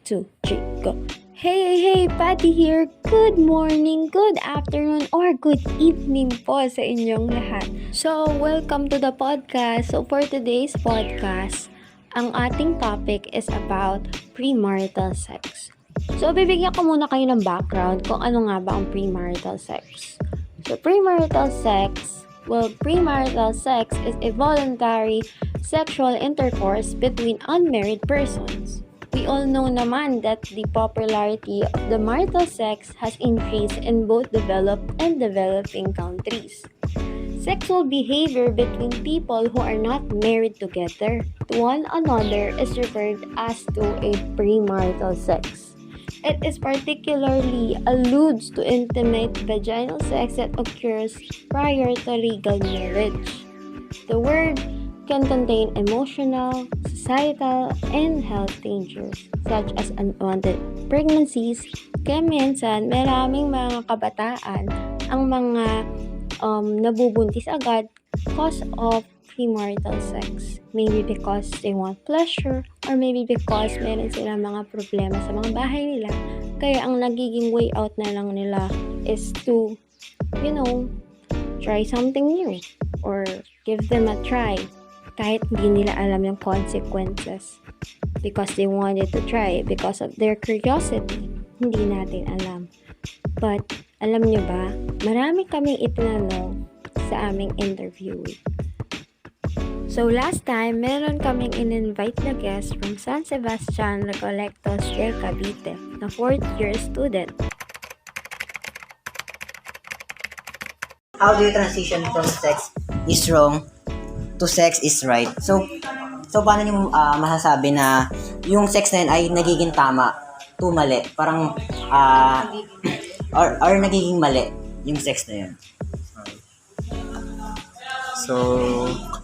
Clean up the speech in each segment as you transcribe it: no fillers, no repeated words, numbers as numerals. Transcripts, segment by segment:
2, 3, go. Hey, Patty here. Good morning, good afternoon, or good evening po sa inyong lahat. So, welcome to the podcast. So, for today's podcast, ang ating topic is about premarital sex. So, bibigyan ko muna kayo ng background kung ano nga ba ang premarital sex. So, premarital sex is a voluntary sexual intercourse between unmarried persons. We all know naman that the popularity of the marital sex has increased in both developed and developing countries. Sexual behavior between people who are not married together to one another is referred as to a premarital sex. It is particularly alludes to intimate vaginal sex that occurs prior to legal marriage. The word can contain emotional, societal, and health dangers such as unwanted pregnancies. Kaya minsan, maraming mga kabataan ang mga nabubuntis agad cause of premarital sex. Maybe because they want pleasure or maybe because meron silang mga problema sa mga bahay nila. Kaya ang nagiging way out na lang nila is to, try something new or give them a try. Kahit hindi nila alam yung consequences because they wanted to try because of their curiosity. Hindi natin alam. But, alam nyo ba, marami kaming itinanong sa aming interview. So, last time, meron kaming in-invite na guest from San Sebastian Recolectos, Real Cavite, na 4th year student. How do you transition from sex is wrong to sex is right? So paano niyo masasabi na yung sex na yun ay nagiging tama to mali? Parang or nagiging mali yung sex na yun? So,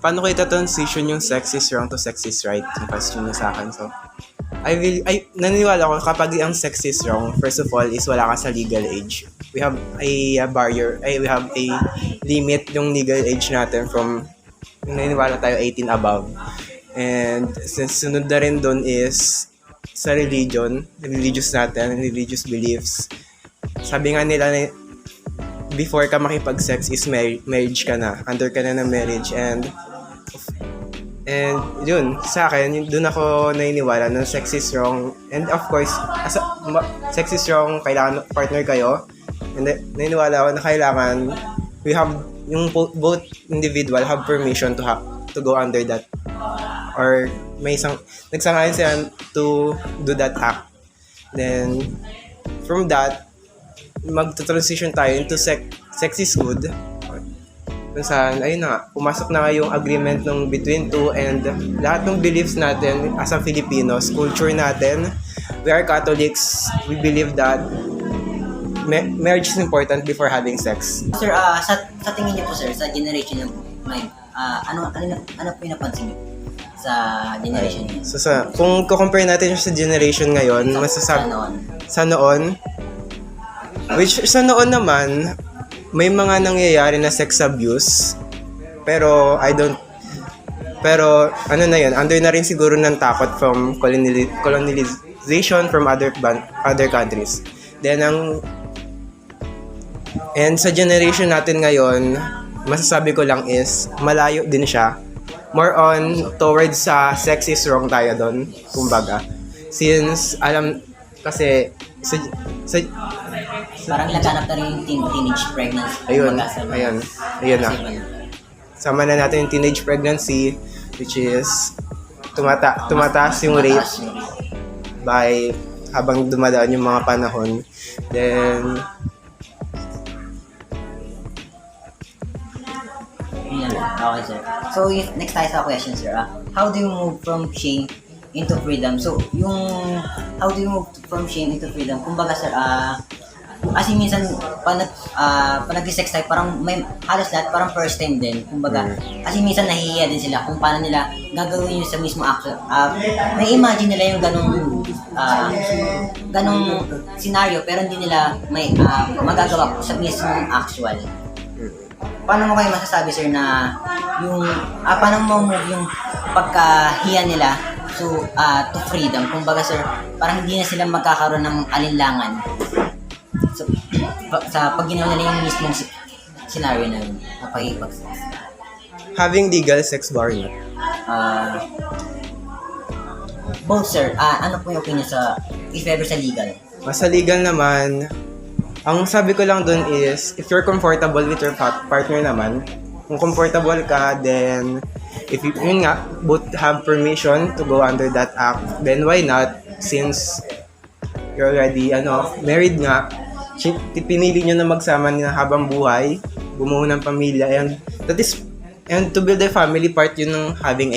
paano ko ita-transition yung sex is wrong to sex is right? Yung question niya sa akin. So, naniniwala ko kapag ang sex is wrong, first of all, is wala ka sa legal age. We have a barrier, we have a limit yung legal age natin from, naniniwala tayo 18 above. And since sunod na rin doon is sa religious natin, religious beliefs. Sabi nga nila na before ka makipag-sex is marriage ka na, under ka na ng marriage, and yun, sa akin, doon ako naniniwala na sex is wrong. And of course, sex is wrong, kailangan partner kayo. And naniniwala ako na kailangan we have yung both individual have permission to go under that, or may nagsang-ayon sila to do that act. Then from that, mag-transition tayo into sex is good. Kung saan, ayun na, pumasok na nga yung agreement ng between two, and lahat ng beliefs natin as a Filipinos, culture natin, we are Catholics, we believe that marriage is important before having sex. Sir, sa tingin niyo po sir, sa generation niyo ngayon, ano po yung napansin niyo sa generation niyo? So kung compare natin sa generation ngayon, masasabi sa noon, which sa noon naman, may mga nangyayari na sex abuse, pero ano na yun, under na rin siguro ng takot from colonization from other countries. Then and sa generation natin ngayon, masasabi ko lang is malayo din siya. More on towards sa sex is wrong tayo doon, kumbaga. Since kasi parang laganap na rin yung teenage pregnancy. Ayun na. Sama na natin yung teenage pregnancy, which is tumataas yung rate by habang dumadaan yung mga panahon. Then okay sir. So next tayo sa question sir. How do you move from shame into freedom? So how do you move from shame into freedom? Kumbaga sir, kasi minsan pag nag-sex tayo, parang may halos lahat parang first time din. Kumbaga, kasi minsan nahihiya din sila kung paano nila gagawin yun sa mismo action. May imagine nila yung ganong scenario, pero hindi nila may magagawa sa mismo actual. Paano mo kayo masasabi sir na yung paano mo move yung pagkahiya nila to freedom. Kumbaga sir, parang hindi na sila magkakaroon ng alinlangan. So, sa pag ginawa nila yung mismong scenario na yun, na pag-ibag-sex. Having legal sex ba or not? Both sir, ano po yung opinion sa, if ever sa legal? Sa legal naman, ang sabi ko lang dun is, if you're comfortable with your partner naman, kung comfortable ka, then, if you, yun nga, both have permission to go under that act, then why not? Since you're already, married nga, pinili nyo na magsama na habang buhay, bumuo ng pamilya, and to build a family, part yun ng having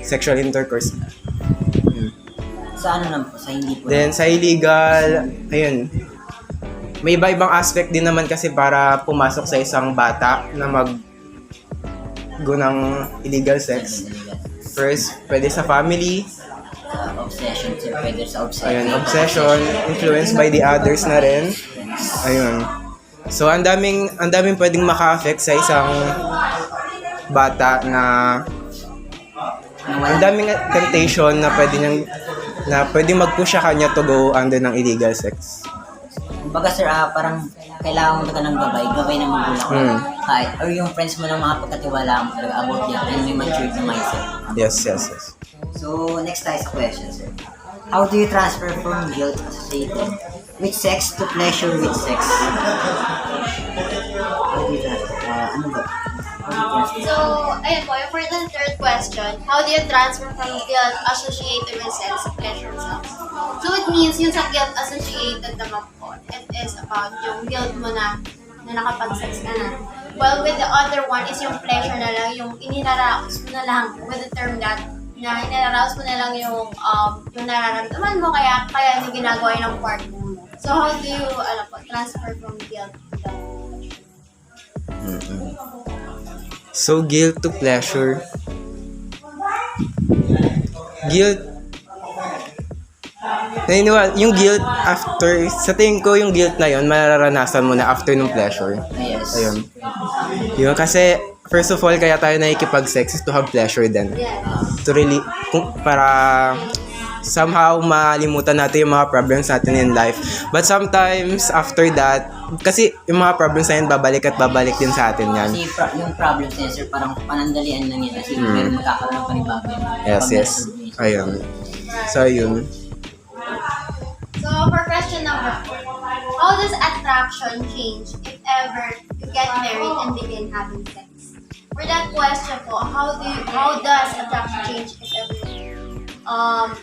sexual intercourse. Sa ano naman po, sa hindi po? Then, sa illegal, ayun, may iba-ibang aspect din naman kasi para pumasok sa isang bata na mag-go ng illegal sex. First, pwede sa family. Obsession, sir. Pwede sa obsession. Ayun, obsession, influenced by the others na rin. Ayun. So, ang daming pwedeng maka-affect sa isang bata na ang daming temptation na pwedeng mag-push sa kanya to go under ng illegal sex. Kumbaga sir, parang kailangan mo ka ng gabay ng magulang. Or yung friends mo na mga pagkatiwala mo talaga about yan and may matured na mindset. Yes. So, next tayo sa question, sir. How do you transfer from guilt associated with sex to pleasure with sex? How do you transfer? Ano ba? So, ayun po, for the third question, how do you transfer from guilt associated with sex to pleasure with sex? So, it means yung sa guilt associated naman po, it is about yung guilt mo na nakapag-sex ka na. Well, with the other one is yung pleasure na lang, yung iniraraos mo na lang with the term that na iniraraos mo na lang yung nararamdaman mo, kaya yung ginagawa yun ng part mo. So, how do you, transfer from guilt to pleasure? So, guilt to pleasure. Guilt. Yung guilt after, sa tingin ko yung guilt na yun, mararanasan mo na after ng pleasure. Yes. Ayun. Yun, kasi, first of all, kaya tayo nakikipag-sex is to have pleasure din. To really, para somehow malimutan natin yung mga problems natin in life. But sometimes, after that, kasi yung mga problems na yun, babalik at babalik din sa atin yan. Kasi yung problems niya, sir, parang panandalian lang yan. Kasi meron magkakaroon ng panibago. Yes. Ayun. So, ayun. So, for question number 4, how does attraction change if ever you get married and begin having sex? For that question po, how does attraction change if ever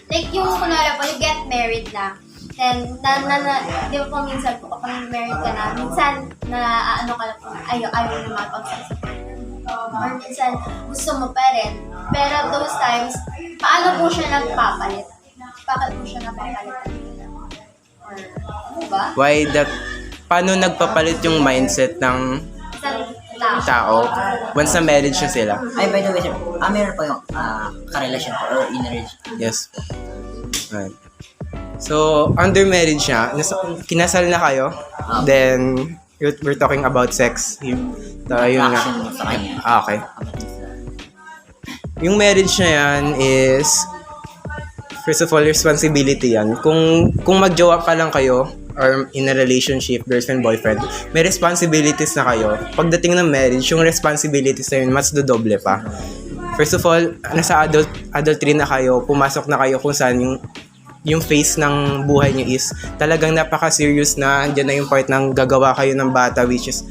like yung kunwari po, you get married na, then, di ba po minsan po, kapag married ka na, minsan, ka lang po, ayaw na mapag-sex. Or minsan, gusto mo pa rin. Pero those times, paano po siya nagpapalit? Bakit po siya napapalit? Or, ano ba? Paano nagpapalit yung mindset ng tao once na married siya sila? Ay, by the way, sir, meron po yung karelasyon po or in-marriage. Yes. Right. So, under marriage siya, kinasal na kayo, then we're talking about sex. Yun nga. Attraction mo sa kanya. Okay. Yung marriage na yan is, first of all, responsibility yan. Kung mag-jowa pa lang kayo, or in a relationship, girlfriend, boyfriend, may responsibilities na kayo. Pagdating ng marriage, yung responsibilities na yun, mas dodoble pa. First of all, nasa adultery na kayo, pumasok na kayo kung saan yung phase ng buhay nyo is talagang napaka-serious na andyan na yung part ng gagawa kayo ng bata, which is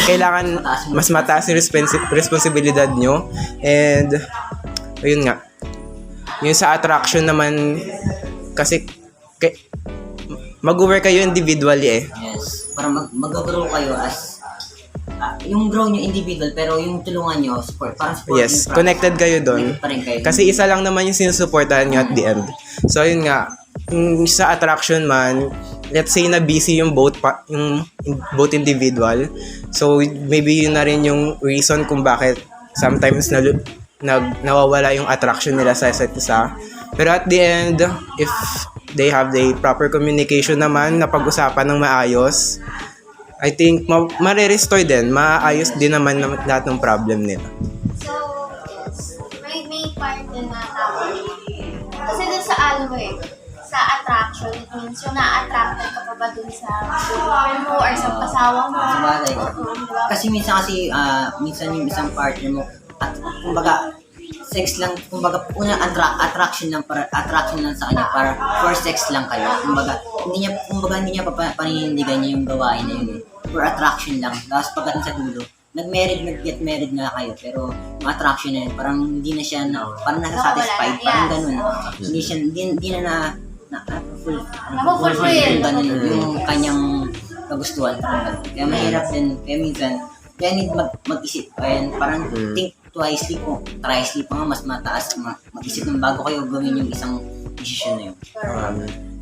kailangan mas mataas yung responsibilidad nyo. And ayun nga, yung sa attraction naman, kasi mag-work kayo individually Yes. Parang mag-grow kayo as yung grow nyo individual pero yung tulungan nyo parang support. Yes, connected kayo doon. Kasi isa lang naman yung sinusuportahan nyo at the end. So yun nga, sa attraction man, let's say na busy yung both individual. So maybe yun na rin yung reason kung bakit sometimes nawawala yung attraction nila sa isa't isa. Pero at the end, if they have the proper communication naman na pag-usapan ng maayos, I think mare-restore din, maayos din naman lahat ng problem nila. So, yes, may part din na attraction, it means yung na-attracted ka pa ba dun sa partner mo or sa pasawa mo? Sabagay. Diba? Kasi minsan yung isang partner mo, at kumbaga, sex lang, kumbaga, unang attraction lang sa kanya para for sex lang kayo. Hindi niya paninindigan niya yung gawain na yun eh. For attraction lang. Tapos pagdating sa dulo, nag-get married na kayo, pero yung attraction na yun, parang hindi na siya, parang nasa-satisfied, parang ganun. Hindi na fulfill yung ganun, yung kanyang kagustuhan. Parang ganun. Kaya mahirap din, kaya minsan, kaya need mag-isip, parang think twice thrice pa nga, mas mataas, mag-isip ng bago kayo gawin yung isang decision na yun.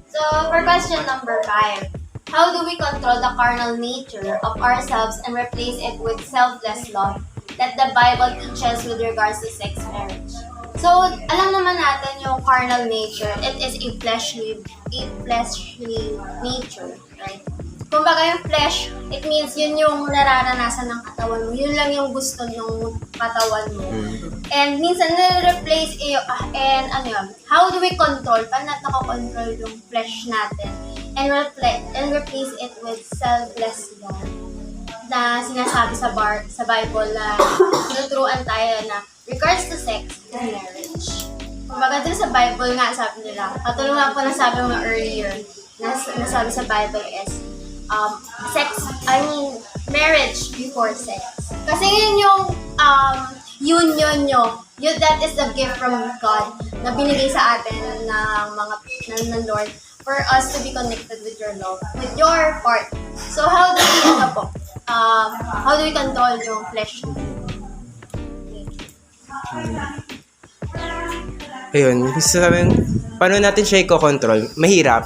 So, for question number 5, how do we control the carnal nature of ourselves and replace it with selfless love that the Bible teaches with regards to sex marriage? So, alam naman natin yung carnal nature, it is a fleshly nature, right? Kumbaga yung flesh, it means yun yung nararanasan ng katawan mo. Yun lang yung gusto ng katawan mo. And minsan na-replace and ano yun, how do we control? Paano natin nakakontrol yung flesh natin? And replace it with selfless love na sinasabi sa Bible na tinuturuan tayo na regards to sex and marriage. Kumbaga dun sa Bible nga sabi nila, katulad nga po na sabi mo earlier, nasabi sa Bible is marriage before sex. Kasi yun yung union nyo. That is the gift from God na binigay sa atin ng Lord for us to be connected with your love, with your part. So how do we control yung flesh? Ayun, gusto sabihin, paano natin siya i-control? Mahirap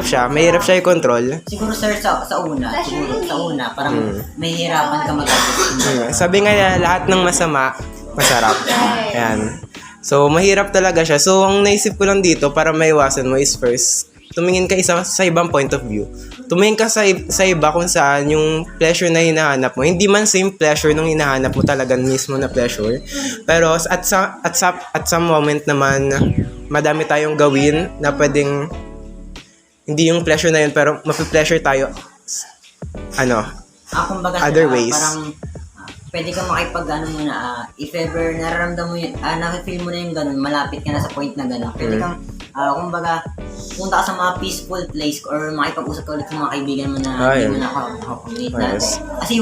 siya i-control. Siguro sir, sa una, parang mahihirapan ka mag-adjust. Sabi nga niya, lahat ng masama, masarap. Ayan. So, mahirap talaga siya. So, ang naisip ko lang dito, para maiwasan mo is first, tumingin ka sa ibang point of view. Tumingin ka sa iba kung saan yung pleasure na hinahanap mo. Hindi man same pleasure nung hinahanap mo talagang mismo na pleasure. Pero at some moment naman, madami tayong gawin na pwedeng hindi yung pleasure na yun, pero mapi-pleasure tayo Kumbaga, other ways. Parang pwede kang if ever nararamdam mo yun, na-feel mo na yung ganun, malapit ka na sa point na ganun. Pwede kang, kumbaga, punta ka sa mga peaceful place or makipag-usap ka ulit sa mga kaibigan mo na hindi mo na-commit natin. Kasi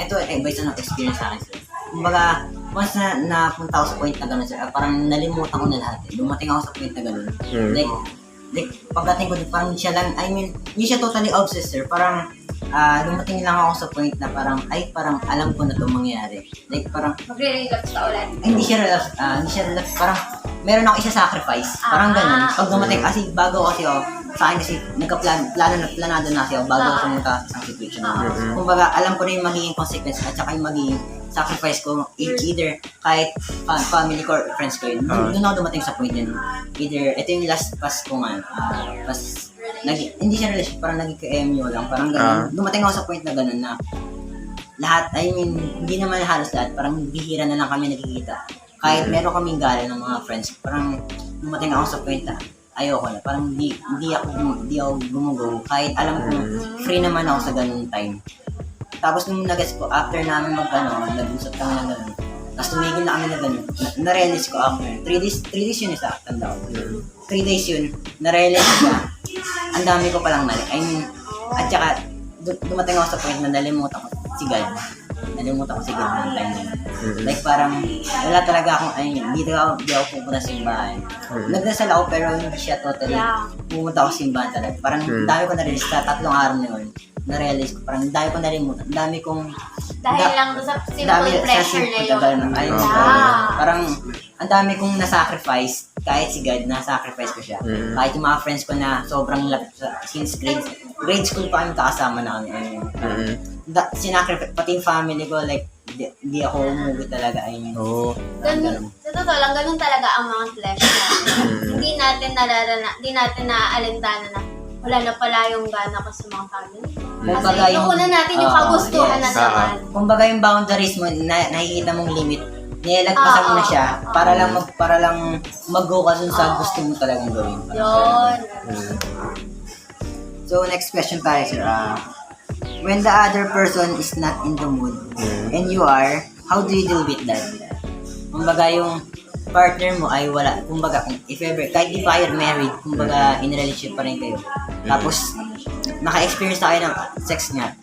ito, based on experience sa akin, sir. Kumbaga, once na napunta ako sa point na gano'n, sir, parang nalimutan ko na lahat. Dumating ako sa point na gano'n. Like, pagdating ko, parang siya lang, hindi siya totally obsessed, sir. Parang, dumating lang ako sa point na parang alam ko na itong mangyayari. Like, parang, Magre-relapse ka ulit. hindi siya relapse, parang, meron ako isa-sacrifice. Parang ganun. Pag dumating, kasi bago kasi ako, sa akin kasi, planado na kasi ako bago ako pumunta sa isang situation na. Kumbaga, alam ko na yung magiging consequence at saka yung magiging sacrifice ko, either kahit family ko or friends ko yun. Doon ako dumating sa point yun. Either, ito yung last pass ko nga, hindi siya relationship, parang naging ka-MU lang, parang ganun. Dumating ako sa point na ganun na lahat, hindi naman halos lahat, parang bihira na lang kami nagkikita. Kahit meron kaming gala ng mga friends, parang dumating ako sa point na ayoko na, parang hindi ako gumugo, kahit alam ko free naman ako sa ganung time. Tapos nung nag-gets ko, after namin nag-usap kami na gano'n, tapos tumigil na kami na gano'n, na-realize ko after, 3 days yun isa, tanda ko. 3 days yun, na-realize ko ang dami ko palang mali. At saka, dumating ako sa point na nalimutan ko si God. Nalimutan ko si God ng time yun. Like parang, wala talaga akong, hindi ako pupunta sa simbahan. Nagdasal ako pero hindi siya totally pumunta ako sa simbahan talaga. Parang dami ko na-realize sa 3 araw na yun. Na-realize ko, parang dami ko nalimutan. Dami kong... Dahil lang sa simple pleasure na yun. Parang, ang dami kong na-sacrifice. Kahit si God, na-sacrifice ko siya. Kahit yung mga friends ko na sobrang lapit since grade school pa kami kakasama na kami. Sinacrifice, pati yung family ko, like, hindi ako umuwi talaga. Sa totoo lang, ganun talaga ang mga pleasure natin. Hindi natin naaalintana na wala na pala yung gana ko sa mga family. Kasi yung una natin yung kagustuhan na naman. Kumbaga yung boundaries mo, nakikita mong limit nilagpasan mo na siya para lang mag-go ka dun sa gusto mo talagang gawin. Yun. So, next question tayo, sir. When the other person is not in the mood and you are, how do you deal with that? Kumbaga, yung partner mo ay wala. Kumbaga, if ever, kahit di pa kayo married, kumbaga, in a relationship pa rin kayo. Tapos, naka-experience na kayo ng sex nga.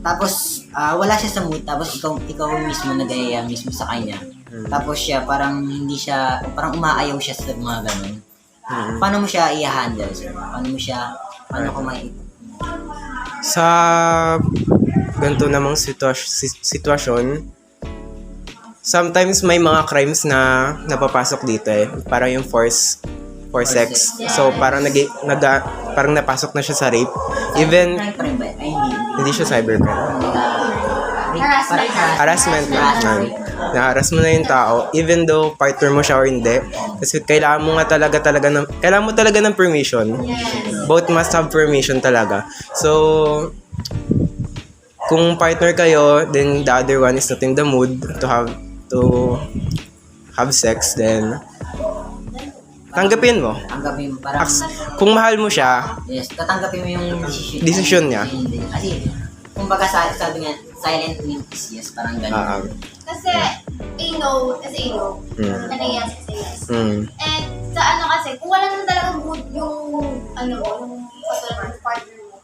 Tapos, wala siya sa mood. Tapos, ikaw mismo nag-aya mismo sa kanya. Tapos siya, parang hindi siya, parang umaayaw siya sa mga ganun. Paano mo siya i-handle, sir? Paano ko Sa ganito namang sitwasyon, sometimes may mga crimes na napapasok dito eh. Parang yung force sex. So parang parang napasok na siya sa rape. Even Crime pa rin ba? Ay, hindi siya cybercrime. Harassment na. Na-harass mo na yung tao even though partner mo siya or hindi. Kasi kailangan mo talaga ng permission. Both must have permission talaga. So kung partner kayo, then the other one is not in the mood to have sex, then tanggapin mo. Tanggapin mo. Parang, Kung mahal mo siya, yes, tatanggapin mo yung Desisyon niya. Kasi, kumbaga sabi nga, silent win is yes, parang ganun. Kasi, no. Ano yes, kasi yes. And sa kasi, kung wala naman talaga mood yung katulad ng partner mo,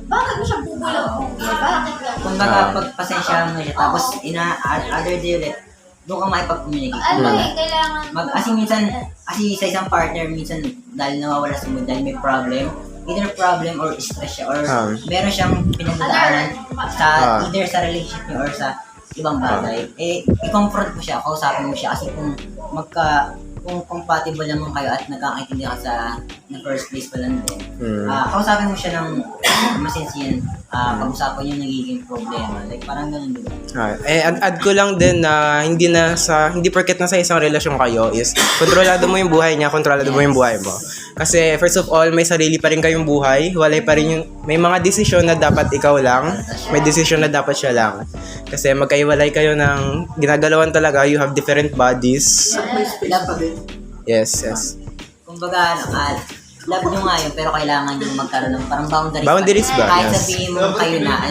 bakit mo siya bubulang? Bakit lang? Kumbaga, pagpasensya mo siya, tapos other day ulit, doon ka makipag-communicate. Kailangan... Kasi sa isang partner, minsan dahil nawawala sa mood, dahil may problem, either problem or stress siya, or meron siyang pinagdadaanan either sa relationship niyo or sa ibang bagay, i-confront mo siya, kausapin mo siya, kasi kung compatible naman kayo at nagkakaintindi ka sa the first place pa lang din, kausapin mo siya ng masinsiyan, pag-usapan yung nagiging problema. Like, parang ganun, di ba? add ko lang din na hindi porket na sa isang relasyon kayo is kontrolado mo yung buhay niya, kontrolado mo yung buhay mo. Kasi first of all, may sarili pa rin kayong buhay, may mga desisyon na dapat ikaw lang, may desisyon na dapat siya lang. Kasi magkaiwalay kayo ng ginagalawan talaga, you have different bodies. Yes. Kumbaga, love nyo nga yun, pero kailangan yung magkaroon ng parang boundaries ba? Kahit Yes. sabihin mo kayo na,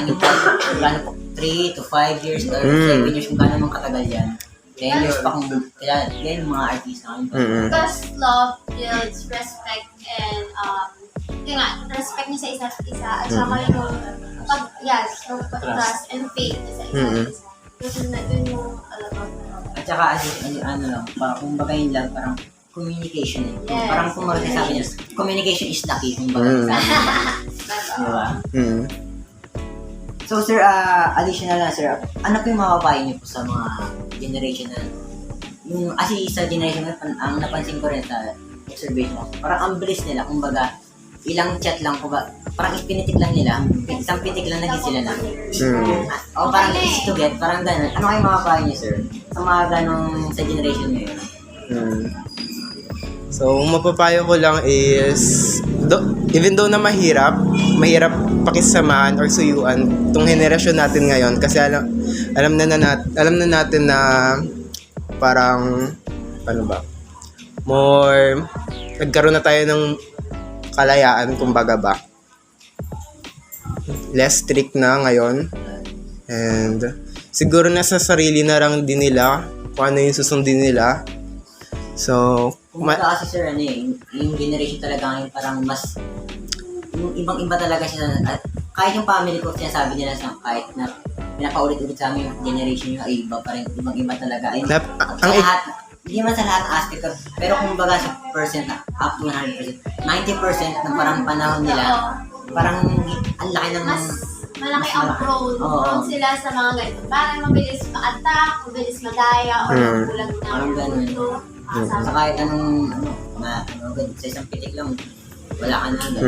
3 to 5 years or 7 years, kung gano'n mong katagal yan. 10 years pa kung kaya yan yung mga artista. Because love builds respect and respect niyo sa isa't isa at saka yung trust and faith sa isa't isa. Kasi dun yung At saka, parang kumbaga yun lang, parang communication eh. Yes. Parang kung sabi niya, communication is the key, kumbaga. Diba? So sir, additional na sir, ano po yung mapapayo niyo po sa mga generation na, kasi sa generation na, ang napansin ko rin sa observation ko, parang ang bilis nila, kumbaga, ilang chat lang, parang pinitik lang nila, isang pitik lang naging sila na. O parang easy to get, parang gano'n. Ano kayo mapapayo niyo sir? Sa mga gano'ng sa generation ngayon? So, mapapayo ko lang is, even though na mahirap pakisamahan or suyuan itong henerasyon natin ngayon, kasi alam na natin na parang, nagkaroon na tayo ng kalayaan, kumbaga ba. Less strict na ngayon. And siguro nasa sarili na lang din nila kung ano yung susundin nila. So, kasi sir, yung generation talaga ngayon parang mas, yung ibang-iba talaga siya, kahit yung family ko, sinasabi nila kahit na pinapaulit-ulit sa amin yung generation yung iba, parang ibang-iba talaga. Hindi man sa lahat ng aspect, pero kung baga sa percent, up to 100%, 90% na parang panahon nila, parang ang laki ng... malaki ang prone sila sa mga ganito. Parang mabilis ma-attack, mabilis madaya, or kulang na. Parang ganun. Sa kahit anong, sa isang pitik lang, wala ka na.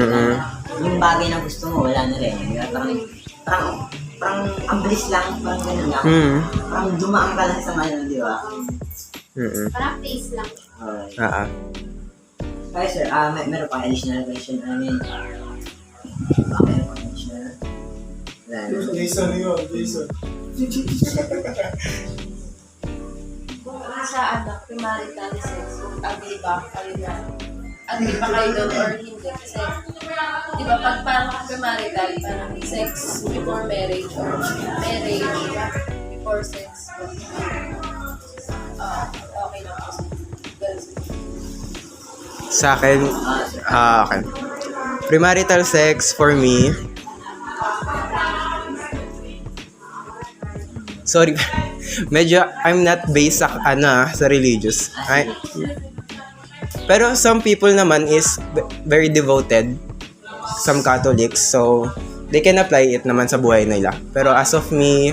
Yung bagay na gusto mo, wala na rin. Parang ang bilis lang, parang ganun lang. Parang dumaan ka lang sa mga, di ba? Parang face lang. Kaya sir, meron pa additional question. Meron pa additional. Jason yun, Jason. sa premarital sex, agree ba kayo na? Agree ba kayo doon or hindi? Kasi, di ba, pag parang premarital, parang sex before marriage or marriage before sex. Okay lang po. Girls. Sa akin, okay. Premarital sex for me, sorry, medyo I'm not based sa sa religious. Pero some people naman is very devoted, some Catholics, so they can apply it naman sa buhay nila. Pero as of me,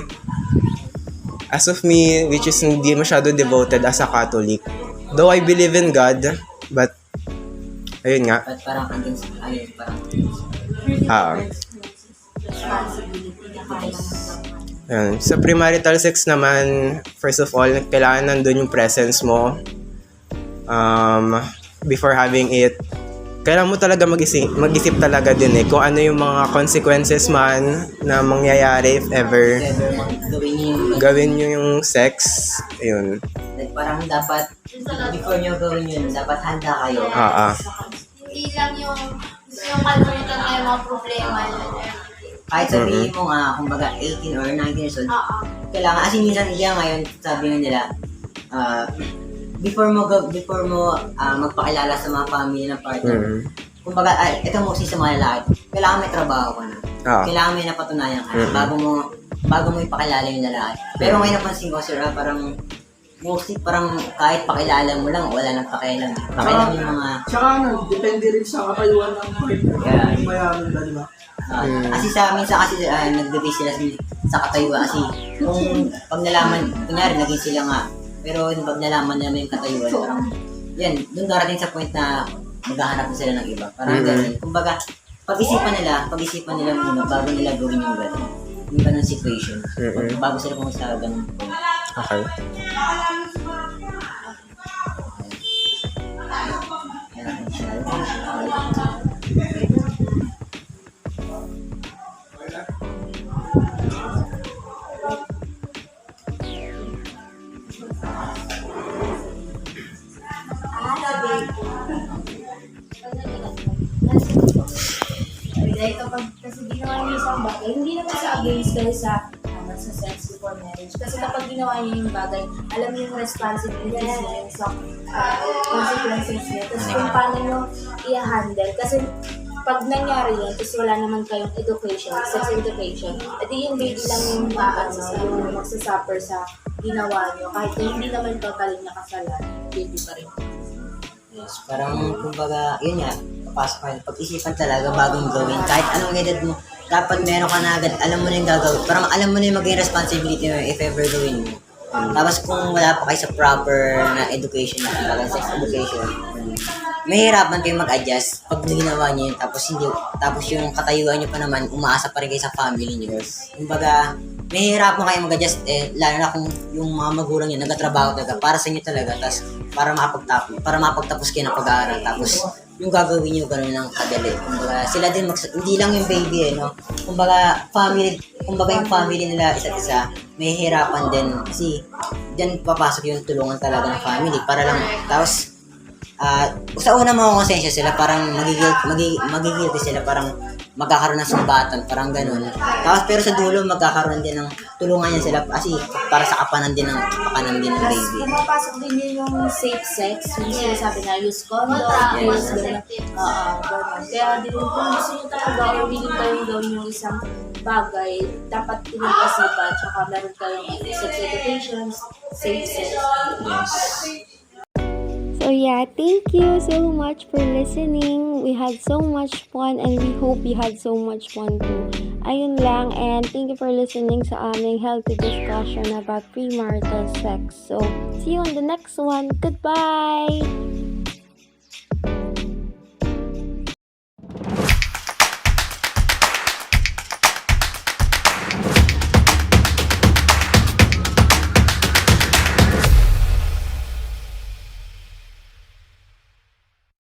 which is hindi masyado devoted as a Catholic, though I believe in God, but ayun nga. At parang Sa premarital sex naman, first of all, kailangan nandun yung presence mo. Before having it, kailangan mo talaga mag-isip talaga din kung ano yung mga consequences man na mangyayari if ever gawin nyo yung sex. Ayun. Like, parang dapat, before nyo gawin yun, dapat handa kayo. Hindi lang yung kalimutan na yung mga problema yun. Kahit sabihin mo nga, kumbaga 18 or 19 years old, kailangan, as in minsan hindi ngayon, sabi nga nila, before mo magpakilala sa mga family ng partner, kumbaga, ito mostly sa mga lalaki, kailangan may trabaho ka na. Kailangan may napatunayan ka na bago mo ipakilala yung lalaki. Pero ngayon napansin ko, sir, parang mostly parang kahit pakilala mo lang, wala nang pakialam. Pakialam yung mga... Tsaka depende rin sa kapayuan ng partner. Yeah. Mayaman ba, di ba? Kasi sa minsan kasi nag-base sila sa katayuan kasi kung pag nalaman, kunyari naging sila nga, pero pag nalaman naman yung katayuan, parang yan, doon darating sa point na maghahanap na sila ng iba. Parang ganun. Kumbaga, pag-isipan nila muna bago nila gawin yung gano'n. Yung gano'n situation. Bago sila pumunta sa gano'n point. Okay. Dahil kapag kasi ginawa niyo isang bagay, hindi naman sa against kayo sa sex before marriage. Kasi kapag ginawa niyo yung bagay, alam niyo yung responsibilities niya, yung consequences niya. Tapos kung paano niyo i-handle. Kasi pag nangyari yan, tapos wala naman kayong education, sex education, edi yung baby lang yung yung magsasuffer sa ginawa niyo. Kahit hindi naman totally nakasalan, baby pa rin. Yes, parang kumbaga, yun nga, papasok ka, pag-isipan talaga bagong gawin. Kahit anong edad mo, dapat meron ka na agad, alam mo na yung gagawin. Parang alam mo na yung maging responsibility mo if ever gawin mo. Tapos kung wala pa kayo sa proper na education, kumbaga sex education, mahirapan kayo mag-adjust pag ginawa niyo yun. Tapos yung katayuan niyo pa naman, umaasa pa rin kayo sa family niyo. Kumbaga, mahirapan kayo mag-adjust lalo na kung yung mga magulang niyo nagtatrabaho talaga para sa inyo talaga, tapos para mapagtapos kayo ng pag-aaral, tapos yung gagawin niyo ganun ng kadali. Kumbaga sila din hindi lang yung baby no. Kumbaga yung family nila isa't isa, mahihirapan din kasi diyan papasok yung tulungan talaga ng family para lang, tapos sa una makakonsensya sila, parang magigilty sila, parang magkakaroon ng sumbatan, parang ganun. Tapos pero sa dulo magkakaroon din ng tulungan niya sila kasi para sa kapanan din ng baby. Pumapasok din yun yung safe sex, yung sinasabi na use condom, use gano'n. Kaya din kung gusto nyo talaga or willing kayong gawin yung isang bagay, dapat pinag-asipan, tsaka meron kayong sex education, safe sex. Yes. So yeah, thank you so much for listening. We had so much fun and we hope you had so much fun too. Ayun lang, and thank you for listening sa aming healthy discussion about premarital sex. So, see you on the next one. Goodbye!